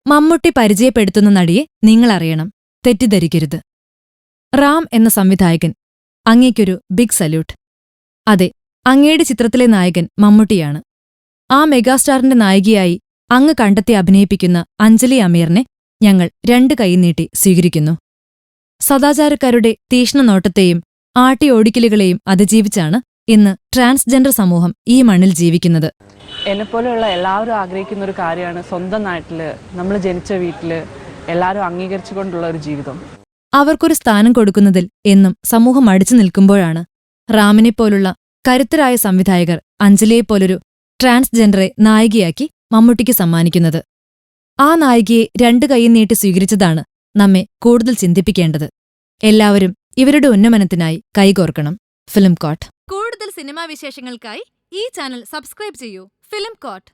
മമ്മൂട്ടി പരിചയപ്പെടുത്തുന്ന നടിയെ നിങ്ങളറിയണം, തെറ്റിദ്ധരിക്കരുത്. റാം എന്ന സംവിധായകൻ, അങ്ങേക്കൊരു ബിഗ് സല്യൂട്ട്. അതെ, അങ്ങയുടെ ചിത്രത്തിലെ നായകൻ മമ്മൂട്ടിയാണ്. ആ മെഗാസ്റ്റാറിന്റെ നായികയായി അങ്ങ് കണ്ടെത്തി അഭിനയിപ്പിക്കുന്ന അഞ്ജലി അമീറിനെ ഞങ്ങൾ 2 കൈയും നീട്ടി സ്വീകരിക്കുന്നു. സദാചാരക്കാരുടെ തീക്ഷ്ണനോട്ടത്തെയും ആട്ടിയോടിക്കലുകളെയും അതിജീവിച്ചാണ് ഇന്ന് ട്രാൻസ്ജെൻഡർ സമൂഹം ഈ മണ്ണിൽ ജീവിക്കുന്നത്. എന്നെപ്പോലെയുള്ള എല്ലാവരും ആഗ്രഹിക്കുന്ന ഒരു കാര്യമാണ് സ്വന്തം നാട്ടില്, നമ്മൾ ജനിച്ച വീട്ടില് എല്ലാവരും അംഗീകരിച്ചുകൊണ്ടുള്ള ഒരു ജീവിതം. അവർക്കൊരു സ്ഥാനം കൊടുക്കുന്നതിൽ എന്നും സമൂഹം അടിച്ചു നിൽക്കുമ്പോഴാണ് റാമിനെപ്പോലുള്ള കരുത്തരായ സംവിധായകർ അഞ്ജലിയെപ്പോലൊരു ട്രാൻസ്ജെൻഡറെ നായികയാക്കി മമ്മൂട്ടിക്ക് സമ്മാനിക്കുന്നത്. ആ നായികയെ 2 കൈയും നീട്ടി സ്വീകരിച്ചതാണ് നമ്മെ കൂടുതൽ ചിന്തിപ്പിക്കേണ്ടത്. എല്ലാവരും ഇവരുടെ ഉന്നമനത്തിനായി കൈകോർക്കണം. ഫിലിം കോട്ട്. കൂടുതൽ സിനിമാ വിശേഷങ്ങൾക്കായി ഈ ചാനൽ സബ്സ്ക്രൈബ് ചെയ്യൂ. Film coat.